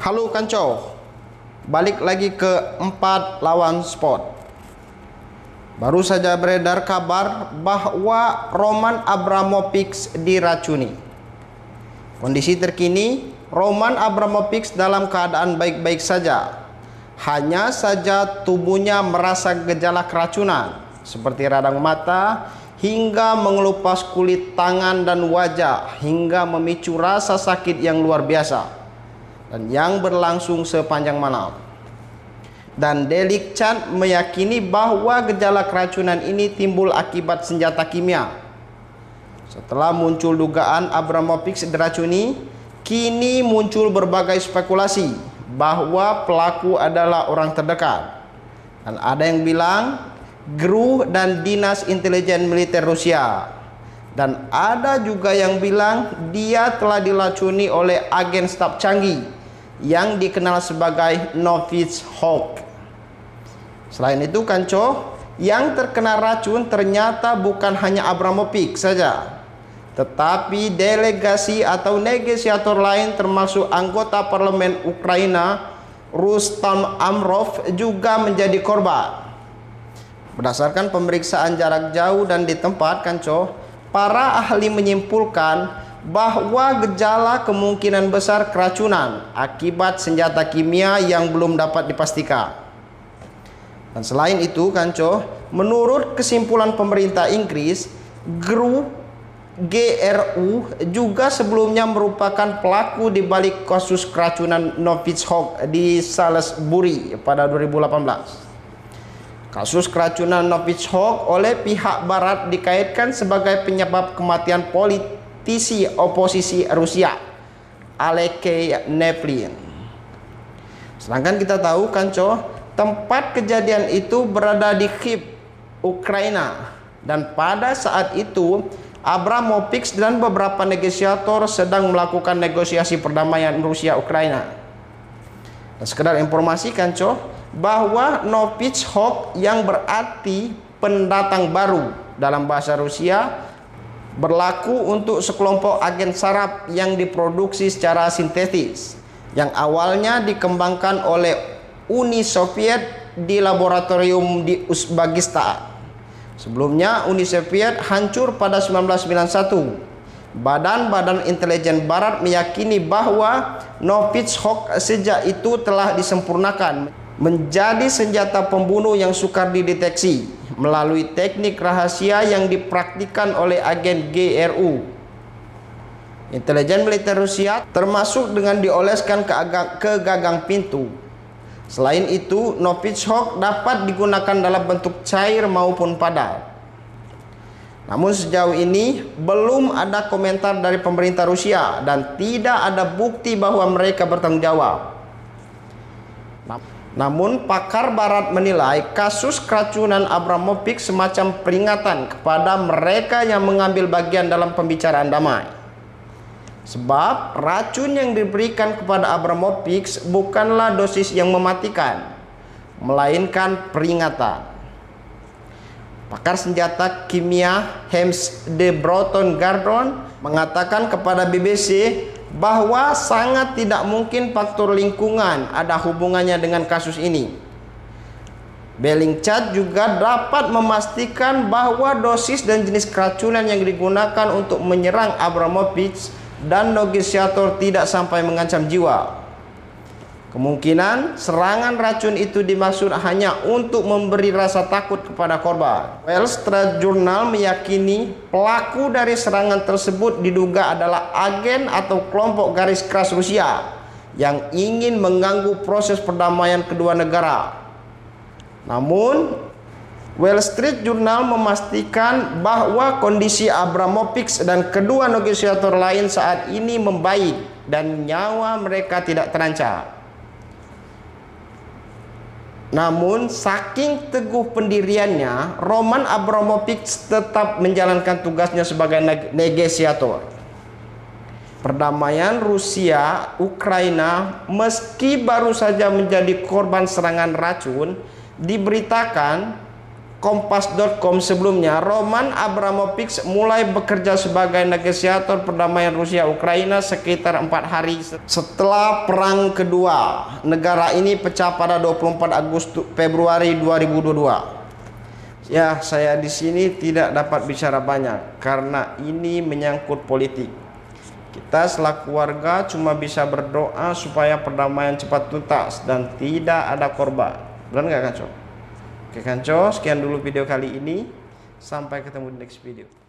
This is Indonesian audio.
Halo Kanco, balik lagi ke 4 lawan sport. Baru saja beredar kabar bahwa Roman Abramovich diracuni. Kondisi terkini, Roman Abramovich dalam keadaan baik-baik saja. Hanya saja tubuhnya merasa gejala keracunan seperti radang mata hingga mengelupas kulit tangan dan wajah hingga memicu rasa sakit yang luar biasa dan yang berlangsung sepanjang malam. Dan Delik Chan meyakini bahwa gejala keracunan ini timbul akibat senjata kimia. Setelah muncul dugaan Abramovich diracuni, kini muncul berbagai spekulasi bahwa pelaku adalah orang terdekat. Dan ada yang bilang GRU dan Dinas Intelijen Militer Rusia. Dan ada juga yang bilang dia telah diracuni oleh agen staf canggih yang dikenal sebagai Novichok. Selain itu Kanco, yang terkena racun ternyata bukan hanya Abramovich saja, tetapi delegasi atau negosiator lain termasuk anggota parlemen Ukraina Rustam Amrov juga menjadi korban. Berdasarkan pemeriksaan jarak jauh dan di tempat Kanco, para ahli menyimpulkan bahwa gejala kemungkinan besar keracunan akibat senjata kimia yang belum dapat dipastikan. Dan selain itu Kanco, menurut kesimpulan pemerintah Inggris, GRU juga sebelumnya merupakan pelaku di balik kasus keracunan Novichok di Salisbury pada 2018. Kasus keracunan Novichok oleh pihak barat dikaitkan sebagai penyebab kematian politisi oposisi Rusia, Alexei Navalny. Sedangkan kita tahu Kanco, tempat kejadian itu berada di Kyiv, Ukraina, dan pada saat itu Abramovich dan beberapa negosiator sedang melakukan negosiasi perdamaian Rusia-Ukraina. Dan sekedar informasi Kanco, bahwa Novichok yang berarti pendatang baru dalam bahasa Rusia berlaku untuk sekelompok agen saraf yang diproduksi secara sintetis yang awalnya dikembangkan oleh Uni Soviet di laboratorium di Uzbekistan. Sebelumnya Uni Soviet hancur pada 1991. Badan-badan intelijen barat meyakini bahwa Novichok sejak itu telah disempurnakan menjadi senjata pembunuh yang sukar dideteksi melalui teknik rahasia yang dipraktikkan oleh agen GRU. Intelijen militer Rusia termasuk dengan dioleskan ke gagang pintu. Selain itu, Novichok dapat digunakan dalam bentuk cair maupun padat. Namun sejauh ini belum ada komentar dari pemerintah Rusia dan tidak ada bukti bahwa mereka bertanggung jawab. Namun pakar barat menilai kasus keracunan Abramovich semacam peringatan kepada mereka yang mengambil bagian dalam pembicaraan damai. Sebab racun yang diberikan kepada Abramovich bukanlah dosis yang mematikan, melainkan peringatan. Pakar senjata kimia James de Broughton Gardon mengatakan kepada BBC bahwa sangat tidak mungkin faktor lingkungan ada hubungannya dengan kasus ini. Bellingcat juga dapat memastikan bahwa dosis dan jenis keracunan yang digunakan untuk menyerang Abramovich dan negosiator tidak sampai mengancam jiwa. Kemungkinan serangan racun itu dimaksud hanya untuk memberi rasa takut kepada korban. Wall Street Journal meyakini pelaku dari serangan tersebut diduga adalah agen atau kelompok garis keras Rusia yang ingin mengganggu proses perdamaian kedua negara. Namun, Wall Street Journal memastikan bahwa kondisi Abramovich dan kedua negosiator lain saat ini membaik dan nyawa mereka tidak terancam. Namun saking teguh pendiriannya, Roman Abramovich tetap menjalankan tugasnya sebagai negosiator perdamaian Rusia-Ukraina. Meski baru saja menjadi korban serangan racun, diberitakan Kompas.com sebelumnya, Roman Abramovich mulai bekerja sebagai negosiator perdamaian Rusia-Ukraina sekitar 4 hari setelah Perang Kedua. Negara ini pecah pada 24 Februari 2022. Ya, saya di sini tidak dapat bicara banyak karena ini menyangkut politik. Kita selaku warga cuma bisa berdoa supaya perdamaian cepat tuntas dan tidak ada korban. Benar nggak, Kanco? Oke Kanco, sekian dulu video kali ini. Sampai ketemu di next video.